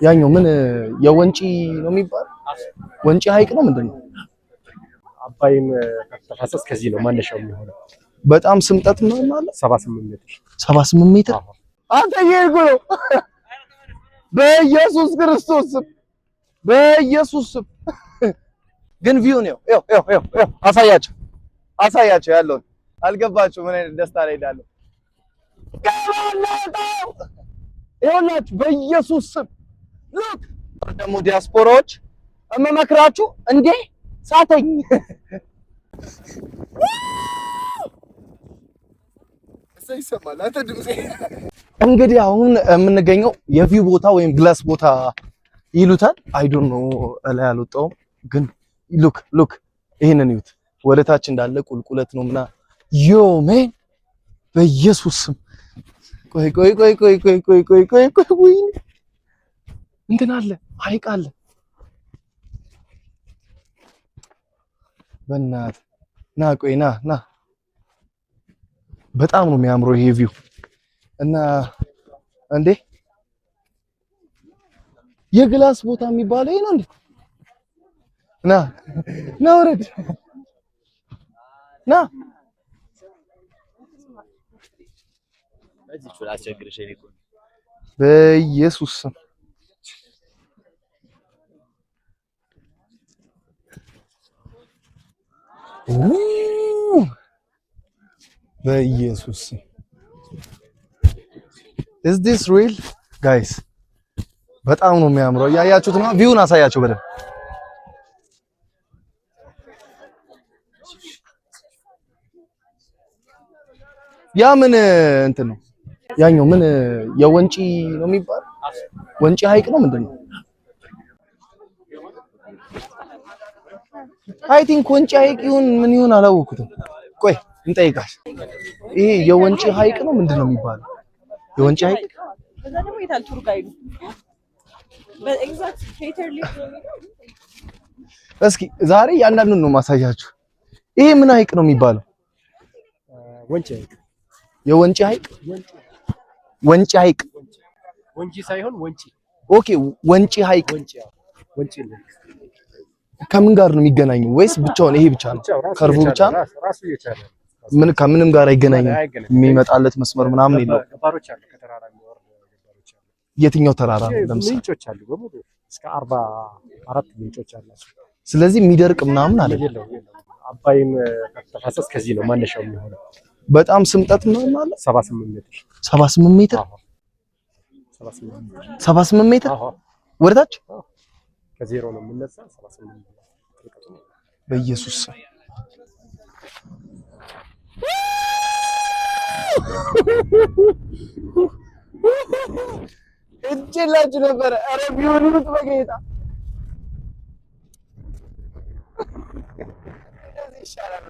ያኛው ምን የወንጪ ነው የሚባል ወንጪ ሐይቅ ነው ምንድነው? አባይን ተፋሰስ ከዚህ ነው ማነሻው የሚሆነው። በጣም ስምጠት ነው ማለት 78 ሜትር 78 ሜትር። አንተ ይሄርጉ ነው በኢየሱስ ክርስቶስ በኢየሱስ ግን ቪው ነው። አሳያቸው ያለውን አልገባችሁ? ምን አይነት ደስታ ላይ እንዳለው ይኸውላችሁ በኢየሱስ ስም ሉክ ደግሞ ዲያስፖራዎች እመመክራችሁ እንዴ ሳተኝ ይሰማል። አንተ ድምጼ እንግዲህ አሁን የምንገኘው የቪው ቦታ ወይም ግላስ ቦታ ይሉታል። አይ ዶንት ኖ ላይ አልወጣሁም፣ ግን ሉክ ይሄንን ይዩት። ወደታች እንዳለ ቁልቁለት ነው ምና ዮ ሜን በኢየሱስ ስም ቆይ እንትን አለ ሐይቅ አለ። በእናትህ ና ቆይ ና በጣም ነው የሚያምረው ይሄ ቪው እና እንዴ የግላስ ቦታ የሚባለው ይሄ ነው እንዴ? ና ወረድ ና በኢየሱስ ስም በኢየሱስ ስም is this real guys? በጣም ነው የሚያምረው። ያያችሁት ነው። ቪውን አሳያችሁ በደንብ ያ ምን እንትን ነው ያኛው ምን የወንጪ ነው የሚባል ወንጪ ሐይቅ ነው ምንድነው? አይ ቲንክ ወንጪ ሐይቅ ይሁን ምን ይሁን አላወኩትም። ቆይ እንጠይቃሽ። ይሄ የወንጪ ሐይቅ ነው ምንድነው የሚባለው? የወንጪ ሐይቅ በዛ ደግሞ የታል ቱር ጋይዱ በኤግዛክት ኬተር ሊክ ነው። እስኪ ዛሬ ያንዳንዱን ነው ማሳያችሁ። ይሄ ምን ሐይቅ ነው የሚባለው? ወንጪ ሐይቅ የወንጪ ሐይቅ ወንጪ ሐይቅ ወንጪ ሳይሆን ወንጪ። ኦኬ ወንጪ ሐይቅ ወንጪ ከምን ጋር ነው የሚገናኘው? ወይስ ብቻውን ይሄ ብቻ ነው? ከርቡ ብቻ ነው? ራሱ እየቻለ ምን ከምንም ጋር አይገናኝም? የሚመጣለት መስመር ምናምን የለውም? ገባሮች አሉ፣ ከተራራ የሚወርድ ገባሮች አሉ። የትኛው ተራራ ነው? ለምሳሌ ምንጮች አሉ፣ በሙሉ እስከ 44 ምንጮች አላቸው። ስለዚህ የሚደርቅ ምናምን አለ? አባይን ተፋሰስ ከዚህ ነው ማነሻው የሚሆነው። በጣም ስምጠት ነው ማለት 78 ሜትር 78 ሜትር 78 ሜትር ወደታች ከዜሮ ነው የምነሳ 78 ሜትር በኢየሱስ እጅላችሁ ነበር። ኧረ ቢሆኑት በጌታ እንደዚህ ይሻላል።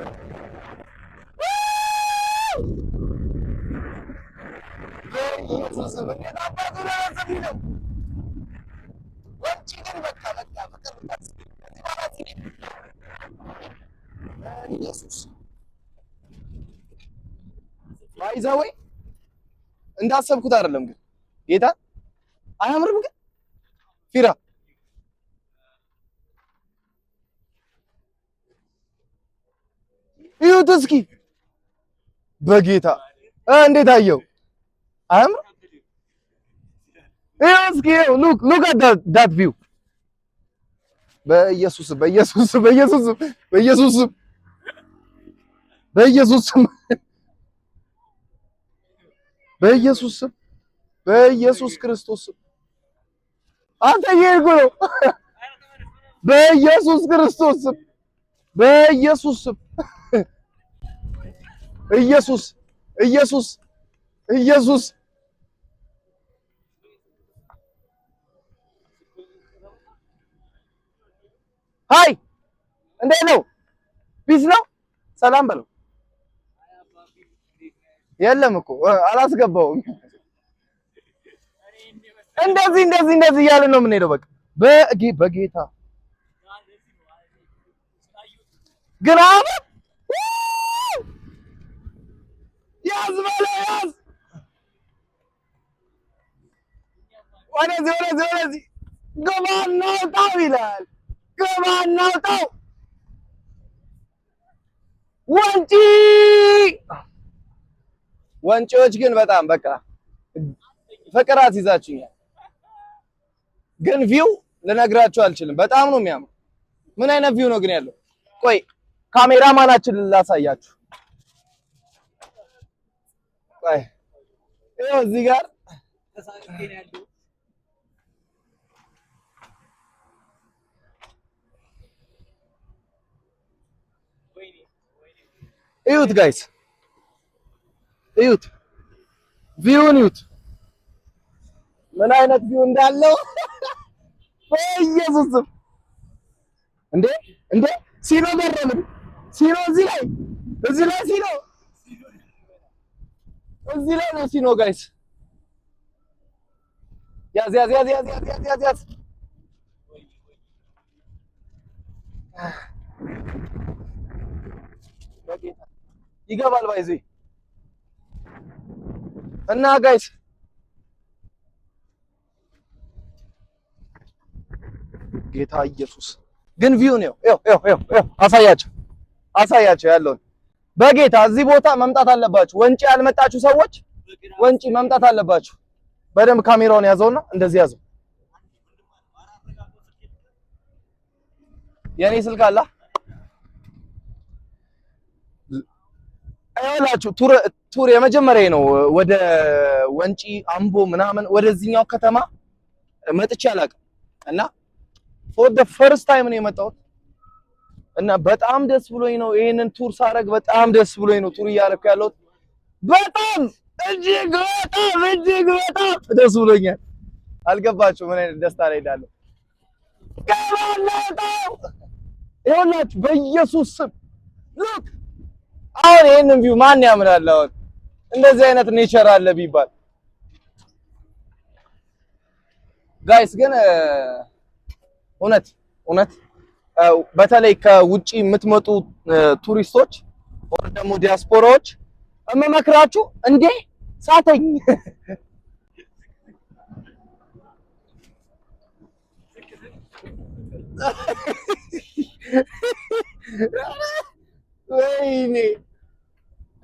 በኢየሱስ በጌታ አባቱና ሰፊነው ወንጪ ግን በቃ ኢየሱስ ባይዛው እንዳሰብኩት አይደለም። ግን ጌታ አያምርም? ግን ፊራ ይሁት እስኪ በጌታ እንዴት አየው? አያምርም? እስኪ look at that view በኢየሱስ በኢየሱስ ክርስቶስ አንተ ይሄርጉ ነው በኢየሱስ ክርስቶስ ኢየሱስ ሃይ እንዴት ነው? ፒስ ነው? ሰላም በለው። የለም እኮ አላስገባውም። እንደዚህ እያልን ነው የምንሄደው። በቃ በጌታ ግን ያዝ በለው ያዝ ወደዚህ ግባ እናውጣው ይላል። ግባ እናውጣው። ወንጪ ወንጪዎች ግን በጣም በቃ ፍቅር አስይዛችሁኛል። ግን ቪው ልነግራችሁ አልችልም። በጣም ነው የሚያምር። ምን አይነት ቪው ነው ግን ያለው? ቆይ ካሜራማናችንን ላሳያችሁ። ቆይ ይኸው እዚህ ጋር እዩት ጋይስ፣ እዩት ቪውን እዩት፣ ምን አይነት ቪው እንዳለው በኢየሱስ ስም። እንዴ እንዴ ሲኖ ገረምን። ሲኖ እዚህ ላይ ሲኖ እዚህ ላይ ነው ሲኖ ጋይስ። ያዝ ያዝ ያዝ ያዝ ያዝ ያዝ ያዝ ይገባል ባይዚ እና ጋይስ ጌታ ኢየሱስ ግን ቪው ነው። አሳያቸው ያለውን በጌታ እዚህ ቦታ መምጣት አለባችሁ። ወንጪ ያልመጣችሁ ሰዎች ወንጪ መምጣት አለባችሁ። በደንብ ካሜራውን ያዘውና እንደዚህ ያዘው። የኔ ስልክ አላ አይላችሁ ቱር የመጀመሪያ ነው። ወደ ወንጪ አምቦ ምናምን ወደዚህኛው ከተማ መጥቼ አላውቅም እና for the first time ነው የመጣሁት እና በጣም ደስ ብሎኝ ነው ይሄንን ቱር ሳረግ። በጣም ደስ ብሎኝ ነው ቱር እያደረኩ ያለሁት። በጣም እጅግ በጣም ደስ ብሎኛል። አልገባችሁ ምን አይነት ደስታ ላይ እንዳለው። ይኸውላችሁ በኢየሱስ ስም ሉክ። አሁን ይሄንን ቪው ማን ያምናል? አሁን እንደዚህ አይነት ኔቸር አለ ቢባል ጋይስ ግን እውነት በተለይ ከውጪ የምትመጡ ቱሪስቶች ወር ደግሞ ዲያስፖራዎች እመመክራችሁ እንዴ ሳተኝ ወይኔ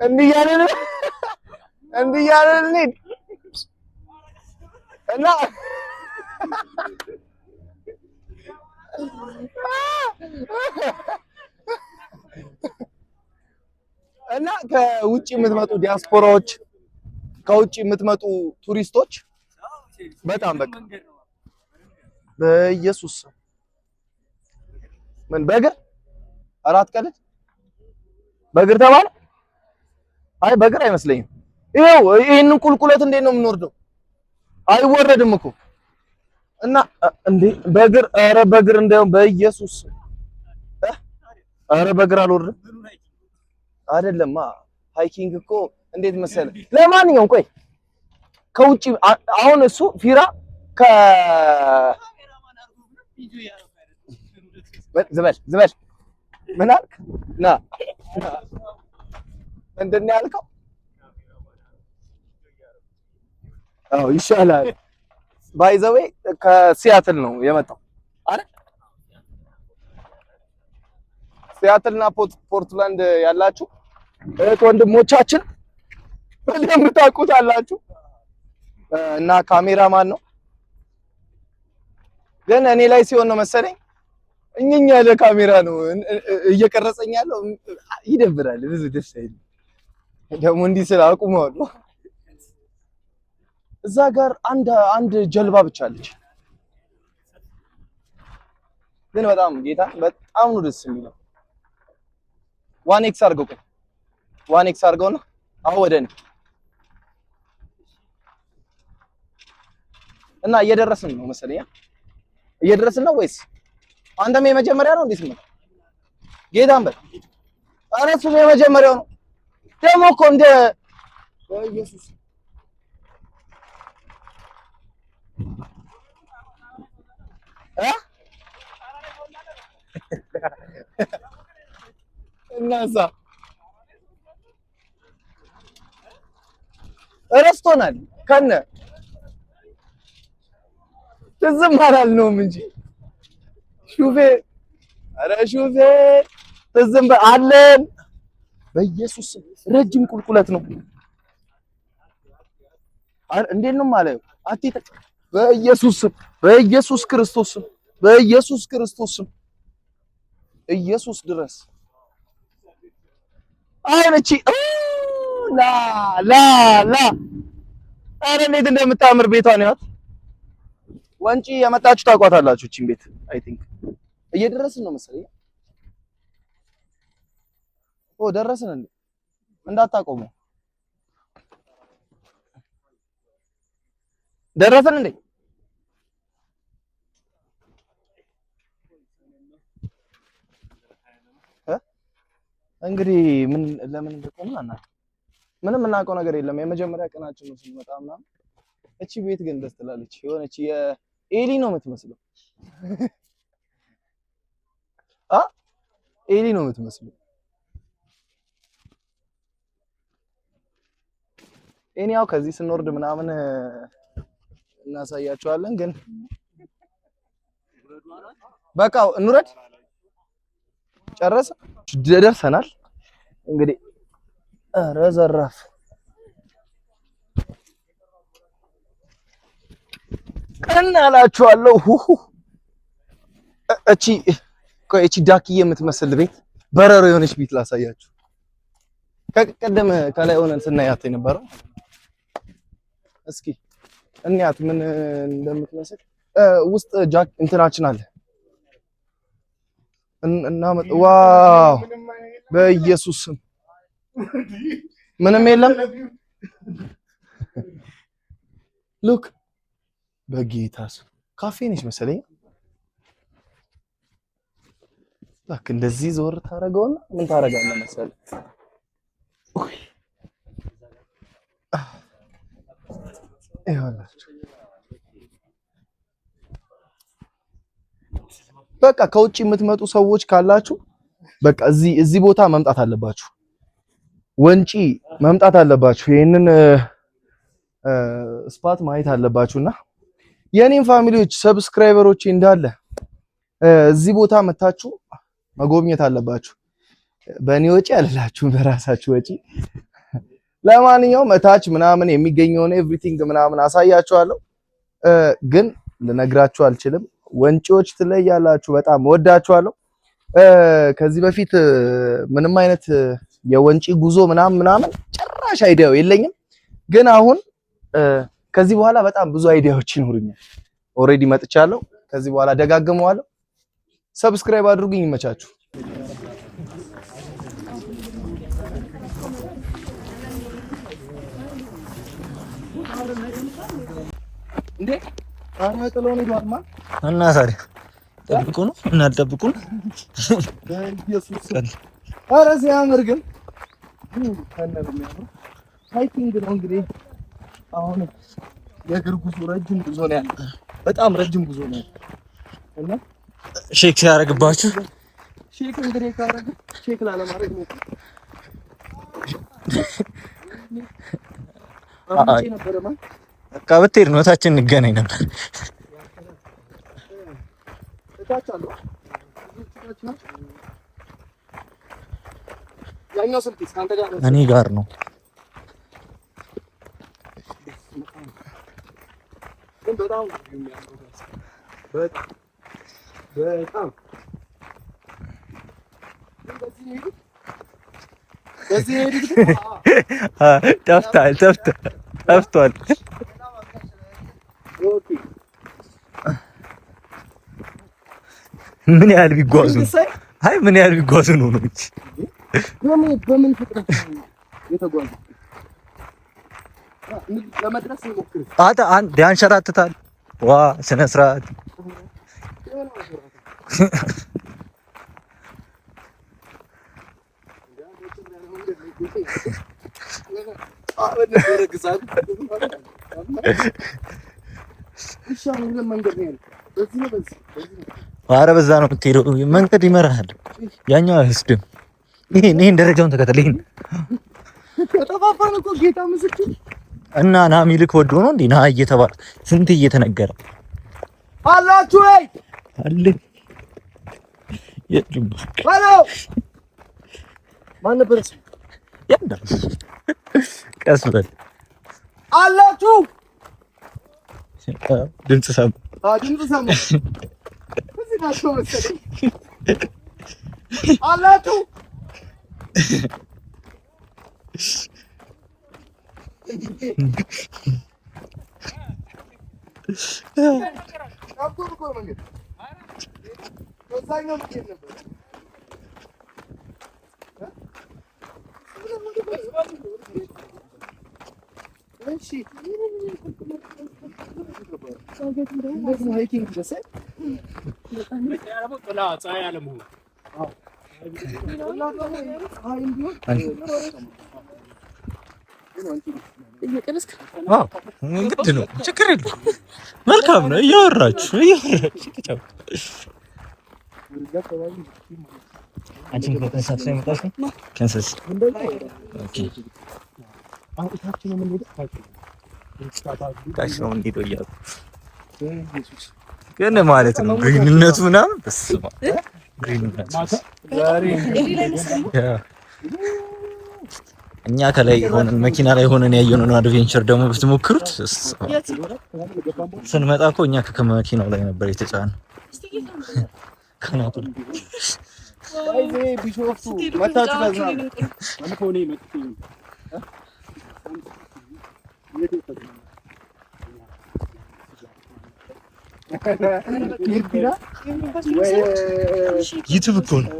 እንዲያለን እና እና ከውጪ የምትመጡ ዲያስፖራዎች ከውጪ የምትመጡ ቱሪስቶች በጣም በቃ በኢየሱስ ምን በእግር አራት ቀን በእግር ተባለ። አይ በእግር አይመስለኝም። ይኸው ይሄንን ቁልቁለት እንዴት ነው የምንወርደው? አይወረድም እኮ እና እንዴ በእግር ኧረ በእግር እንደው በኢየሱስ ኧረ በእግር አልወርድም። አይደለማ ሃይኪንግ እኮ እንዴት መሰለ። ለማንኛውም ቆይ ከውጪ አሁን እሱ ፊራ ዝበል ምን አልክ? ና ምንድን ነው ያልከው? አዎ ይሻላል። ባይ ዘ ዌይ ከሲያትል ነው የመጣው አይደል? ሲያትልና ፖርትላንድ ያላችሁ እህት ወንድሞቻችን በደንብ ታውቁታላችሁ። እና ካሜራማን ነው ግን እኔ ላይ ሲሆን ነው መሰለኝ እኛኛ ያለ ካሜራ ነው እየቀረጸኝ ያለው። ይደብራል። ብዙ ደስ አይልም። ደግሞ እንዲህ ስለ አቁመዋለሁ። እዛ ጋር አንድ ጀልባ ብቻ አለች ግን በጣም ጌታ በጣም ነው ደስ የሚለው። ዋን ኤክስ አድርገው ነው አሁን ወደ እኔ እና እየደረስን ነው መሰለኝ። እየደረስን ነው ወይስ አንተም የመጀመሪያ ነው? እንዴት ነው ጌታን በል። ኧረ እሱም የመጀመሪያው ነው ደግሞ እኮ እንደ ኢየሱስ እናሳ እረስቶናል ከነ ትዝም አላልነውም እንጂ ሹፌር፣ ኧረ ሹፌር ትዝም አለን። በኢየሱስ ረጅም ቁልቁለት ነው። እንዴት ነው ማለት አትይጥ። በኢየሱስ ክርስቶስ ኢየሱስ ድረስ አይነቺ ላ ኧረ እንዴት እንደምታምር ቤቷን ያት ወንጪ የመጣችሁ ታውቋታላችሁ። እቺን ቤት አይ ቲንክ እየደረስን ነው መሰለኝ። ደረስን እንዴ? እንዳታቆሙ ደረስን እንዴ? እንግዲህ ምን ለምን እንደቆምን አናውቅም። ምንም እናውቀው ነገር የለም። የመጀመሪያ ቀናችን ነው ስንመጣ ምናምን። እቺ ቤት ግን ደስ ትላለች። የሆነች የኤሊ ነው የምትመስለው። ኤሊ ነው የምትመስለው። ያው ከዚህ ስንወርድ ምናምን እናሳያቸዋለን። ግን በቃ እንውረድ። ጨረሰ ደርሰናል። እንግዲህ ኧረ ዘራፍ ቀና አላችኋለሁ። እቺ ዳክዬ የምትመስል ቤት በረሮ የሆነች ቤት ላሳያችሁ። ከቀደም ከላይ ሆነን ስናያት የነበረው እስኪ እንያት ምን እንደምትመስል። ውስጥ ጃክ እንትናችን አለ እና ዋው በኢየሱስ ስም ምንም የለም። ሉክ በጌታ ስም ካፌ ነች መሰለኝ። ታክ እንደዚህ ዞር ታረገውና ምን ታረጋለህ መሰለህ? ይኸውላችሁ በቃ ከውጭ የምትመጡ ሰዎች ካላችሁ በቃ እዚህ ቦታ መምጣት አለባችሁ። ወንጪ መምጣት አለባችሁ። ይሄንን ስፓት ማየት አለባችሁና የኔም ፋሚሊዎች ሰብስክራይበሮች እንዳለ እዚህ ቦታ መታችሁ መጎብኘት አለባችሁ። በእኔ ወጪ አልላችሁም፣ በራሳችሁ ወጪ። ለማንኛውም እታች ምናምን የሚገኘውን ኤቭሪቲንግ ምናምን አሳያችኋለሁ፣ ግን ልነግራችሁ አልችልም። ወንጪዎች ትለያላችሁ። በጣም ወዳችኋለሁ። ከዚህ በፊት ምንም አይነት የወንጪ ጉዞ ምናምን ጭራሽ አይዲያው የለኝም፣ ግን አሁን ከዚህ በኋላ በጣም ብዙ አይዲያዎች ይኖሩኛል። ኦሬዲ መጥቻለሁ። ከዚህ በኋላ ደጋግመዋለሁ። ሰብስክራይብ አድርጉኝ። ይመቻችሁ። እንዴ አራ ጥሎን ይዷልማ እና ታዲያ ጠብቁ ነው እና ጠብቁ ነው። አረ ሲያምር ግን ሃይኪንግ ነው እንግዲህ። አሁን የእግር ጉዞ ረጅም ጉዞ ነው ያለው፣ በጣም ረጅም ጉዞ ነው እና ሼክ ሲያደርግባችሁ ሼክ እንግዲህ ካረግ ሼክ ላለማድረግ ነው። አይ ነበርማ ብትሄድ ነው ታችን እንገናኝ ነበር። እኔ ጋር ነው። ጠፍቷል። ምን ያህል ቢጓዙ ምን ያህል ቢጓዙ ነው እንጂ በምን ፍጥነት የተጓዙ ለመድረስ ይሞክር። አንድ ያንሸራትታል። ዋ ስነ ስርዓት ኧረ በዛ ነው የምትሄደው። መንገድ ይመራሃል። ያኛው አይወስድም። ይሄን ደረጃውን ተከተል። ይሄን ተጠፋፋን እኮ ጌታ ምስክር እና ና የሚልክ ወዶ ነው እንዴ? ና እየተባለ ስንት እየተነገረ አላችሁ ወይ? አለ የለም። ሄሎ ማን ነበር? ያንዳ ቀስ በል አላችሁ? ድምጽ ሰማ። ድምጽ ሰማ። እዚህ ናቸው መሰለኝ። አላችሁ? እንግዲህ ነው ችግር የለም። መልካም ነው። እያወራችሁ አንቺን ከተነሳት ላይ መጣሽ ነው ከንሰስ ኦኬ ታች ነው እንዴት ወያው ግን ማለት ነው ግንኙነቱ ምናምን በስማ ግንኙነቱ እኛ ከላይ ሆነን መኪና ላይ ሆነን ያየነውን አድቬንቸር ደግሞ ብትሞክሩት ስንመጣ እኮ እኛ ከመኪናው ላይ ነበር የተጫነው። ከናቱ አይዜ ቢሾፍቱ መታችሁ ከዛ አንፎኔ መጥቶ ዩቲዩብ እኮ ነው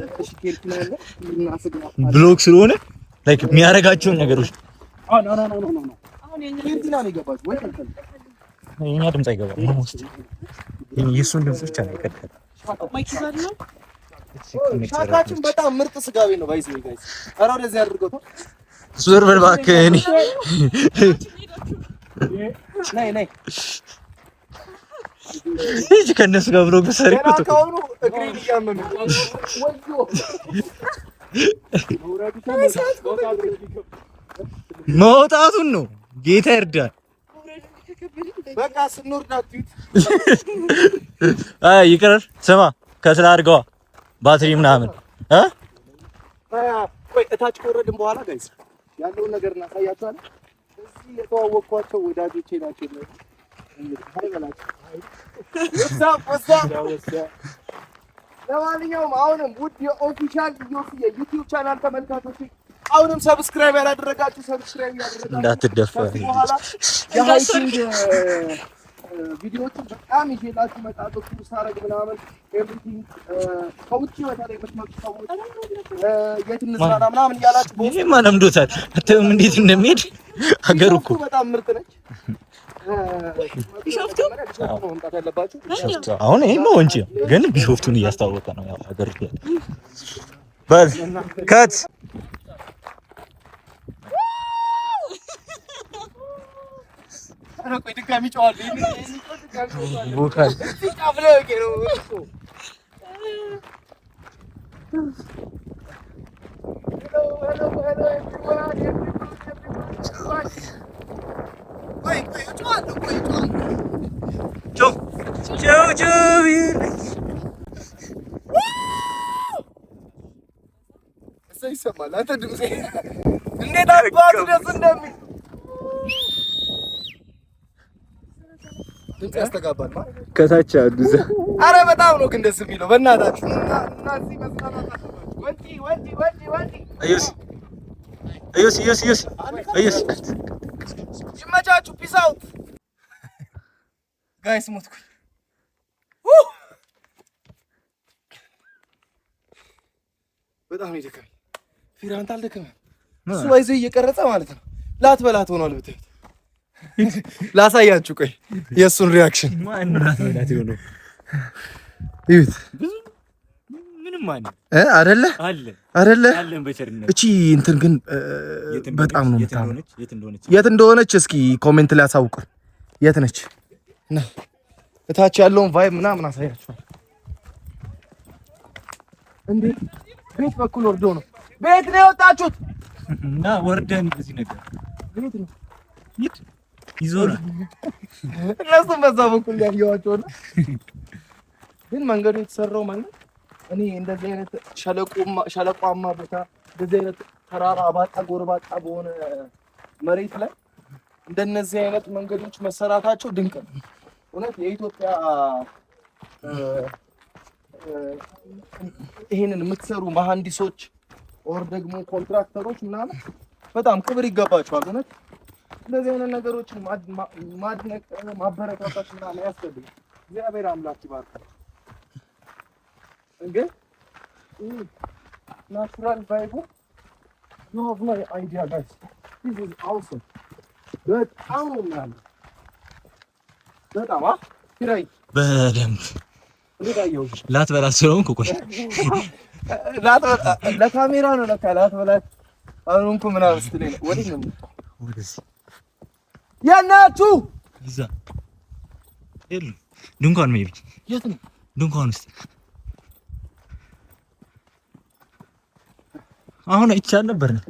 ብሎግ ስለሆነ ላይክ የሚያረጋቸውን ነገሮች የኛ ድምጽ አይገባም። የእሱን ድምጽ ብቻ ነው የቀጠለው። ሻካችን በጣም ምርጥ ስጋቤ ነው። ባይዘ ጋይስ ኧረ ወደዚህ አድርገው ተው። ዞር በል እባክህ። እኔ ነይ እዚህ ከነሱ ጋር ብሎ በሰሪ ቁጥ ካሁኑ እግሬን እያመመኝ መውጣቱን ነው ጌታ ይርዳል። በቃ ስንወርድ አትዩት። አይ ይቅር። ስማ ከስላ አድርገዋ ባትሪ ምናምን ቆይ እታች ከወረድን በኋላ ጋይስ ያለውን ነገር እናሳያችኋለን። እዚህ የተዋወቅኳቸው ወዳጆቼ ናቸው። ለማንኛውም አሁንም ውድ የኦፊሻል የዩቲዩብ ቻናል ተመልካቾች አሁንም ሰብስክራይብ ያላደረጋችሁ ሰብስክራይብ ያደረጋችሁ እንዳትደፈር። የሃይኪንግ ቪዲዮዎችን በጣም ይዤላችሁ እመጣለሁ። ቱርስ አረግ ምናምን ኤቭሪቲንግ ከውጭ በተለይ የምትመጡ ሰዎች የት እንዝናና ምናምን እያላችሁ ይሄማ ለምዶታል። አታዩም እንዴት እንደሚሄድ ሀገሩ እኮ በጣም ምርጥ ነች። ቢሾፍቱ መምጣት ያለባችሁ አሁን ይሄማ ወንጪ ግን ቢሾፍቱን እያስታወቀ ነው ያው ሀገር ይላል። በል ከት ቆይ ድጋሚ ጨዋለሁ። ቦካል ጫፍለውቄ ነው እኮ ይሰማል። አንተ ድምጼ እንዴት አባቱ ደስ እንደሚል ድምጽ ያስተጋባል ማለት ከታች አሉ እዛ። አረ በጣም ነው ግን ደስ የሚለው በእናታችሁ እና እዚህ መስራታት አለባችሁ። ወንጪ እዩስ ይመቻችሁ። ፒስ አውት ጋይስ። ሞትኩኝ። በጣም ነው የደከመኝ። ፊራንት አልደከመም። እሱ ባይዘው እየቀረጸ ማለት ነው። ላትበላት ሆኗል ብታዩት። ላሳያችሁ ቆይ የእሱን ሪያክሽን ማን ነው ላትበላት ሆኖ ይዩት። ምንም ማን አይደለ አለን በቸርነት። እቺ እንትን ግን በጣም ነው የት እንደሆነች እስኪ ኮሜንት ላይ አሳውቁ። የት ነች? እና እታች ያለውን ቫይብ ምናምን አሳያችኋል። እንዴ ቤት በኩል ወርዶ ነው። ቤት ነው የወጣችሁት? እና ወርደን በዚህ ነገር ቤት ነው። ይዞራል። እነሱም በዛ በኩል ያየኋቸው ነው። ግን መንገዱ የተሰራው መንገድ እኔ እንደዚህ አይነት ሸለቋማ ቦታ እንደዚህ አይነት ተራራ አባጣ ጎርባጣ በሆነ መሬት ላይ እንደነዚህ አይነት መንገዶች መሰራታቸው ድንቅ ነው። እውነት የኢትዮጵያ ይሄንን የምትሰሩ መሐንዲሶች ኦር ደግሞ ኮንትራክተሮች ምናምን በጣም ክብር ይገባቸዋል። እውነት እንደዚህ አይነት ነገሮችን ማድነቅ ማበረታታት ምናምን ያስፈልጋል። እግዚአብሔር አምላክ ይባርክ። ግን ናቹራል ቫይቡ you have no idea guys, this is awesome። በጣም ነው የሚያምር። በጣም ኪራይ በደምብ ላትበላ ስለሆንኩ ቆይ ለካሜራ ነው ለካ ላትበላት አሁን እኮ ምናምን ስትለኝ ወዴት ነው ወደዚህ ያናችሁ እዛ የለም ድንኳን ሜቢ የት ነው ድንኳን ውስጥ አሁን አይቻል ነበር ነው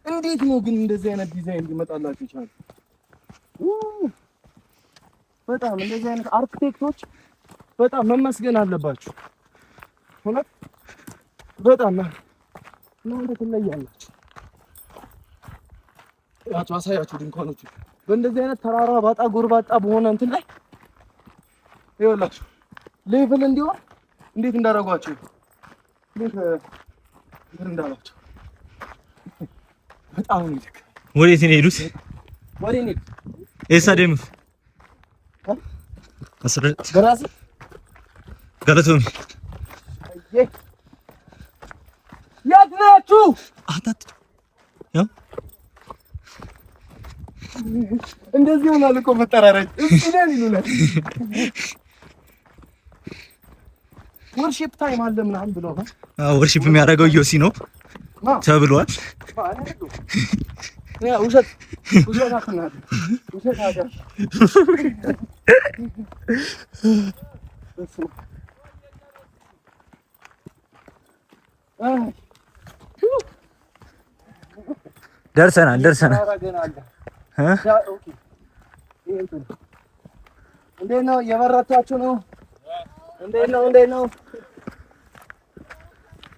እንዴት ነው ግን እንደዚህ አይነት ዲዛይን ሊመጣላችሁ ይችላል? በጣም እንደዚህ አይነት አርኪቴክቶች በጣም መመስገን አለባችሁ። እውነት በጣም እናንተ ትለያላችሁ። አሳያችሁ ድንኳኖቹ በእንደዚህ አይነት ተራራ ባጣ ጎርባጣ በሆነ እንትን ላይ ይኸውላችሁ ሌቭል እንዲሆን እንዴት እንዳደረጓቸው እንዴት እንዳላቸው በጣም ነው ይልክ። ወዴት ነው የሄዱት? ወዴት ነው ኤሳደም አስረት በራስ ገለቶሚ የት ናችሁ? አታት ያው እንደዚህ ሆናል እኮ መጠራረጅ እዚህ ነን ይሉናል። ወርሺፕ ታይም አለ ምናምን ብለዋል። ወርሺፕ የሚያደርገው ዮሲ ነው ተብሏል። ያ ውሸት አትናገር። ውሸት አገር ደርሰናል እንዴት ነው እየበረታችሁ ነው? እንዴት ነው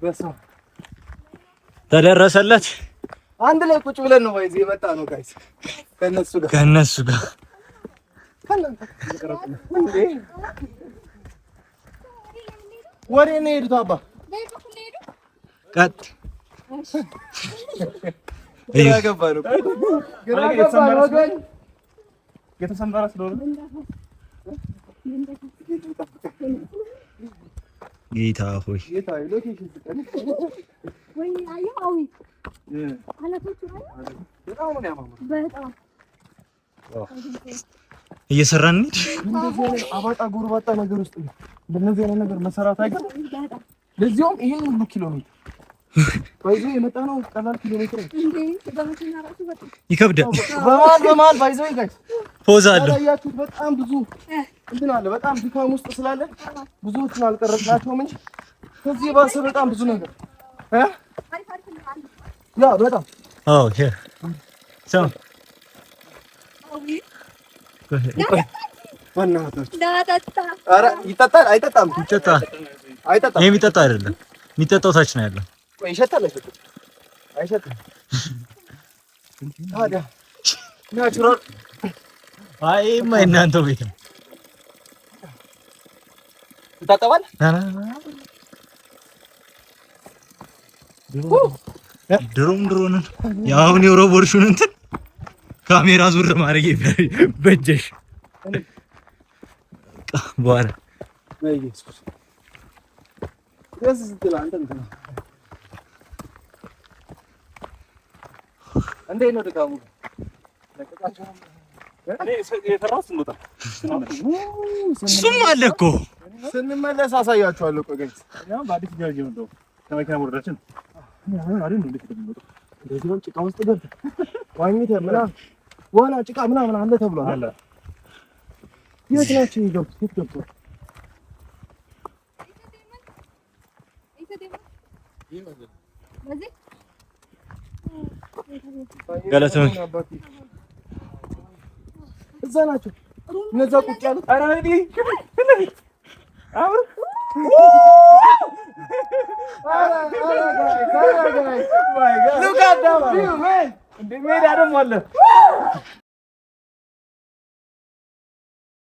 በሰው ተደረሰለት። አንድ ላይ ቁጭ ብለን ነው ወይስ የመጣ ነው ጋይስ? ከነሱ ጋር ወሬ ነው የሄዱት። አባ ቀጥ ግራ ገባ ነው ወገን የተሰመረ ስለሆነ ጌታ ሆይ እየሰራን እንሂድ። እንደዚህ አይነት አባጣ ጎርባጣ ነገር ውስጥ እንደዚህ አይነት ነገር መሰራት አይገርም? ለዚያውም ይሄን ሁሉ ኪሎ ሜትር ባይዞ የመጣ ነው። ቀላል ኪሎ ሜትር ይከብዳል። በመሀል ባይዞ ጋይስ ፖዝ አለው። ያያችሁት በጣም ብዙ እንትን አለ። በጣም ድካም ውስጥ ስላለ ብዙዎቹን አልቀረጽናቸውም እንጂ ከዚህ ባሰ በጣም ብዙ ነገር ያ በጣም ኦኬ ሰው ኧረ ይጠጣል አይጠጣም? ይጠጣል። ይሄ የሚጠጣ አይደለም፣ የሚጠጣው ታች ነው ያለው። ይሸታል አይሸትም? ታዲያ ናቹራል አይማ እናንተው ቤት ነው። ይታጠባል። ድሮን ያሁን የሮቦርሹን እንትን ካሜራ ዙር ማድረግ በጀሽ በኋላ በኢየሱስ የዚህ ትላንት እንትን እንዴት ነው ድካሙ? እሱም አለ እኮ ስንመለስ አሳያችኋለሁ። ቆይ ጋይስ በአዲስ ጃጅ ነው ከመኪና ወረዳችን እንደዚህ ጭቃ ውስጥ ገብተህ ዋኝተህ ምናምን ዋና ጭቃ ምናምን አለ ተብሏል። የት ናቸው የገቡት? የት ገብተው ገለቶሚ እዛ ናቸው እነዛ ቁጭ ያሉት። ኧረ እንዴ አብር ሉክ አት ዳት እንዴ ሜዳ ደግሞ አለ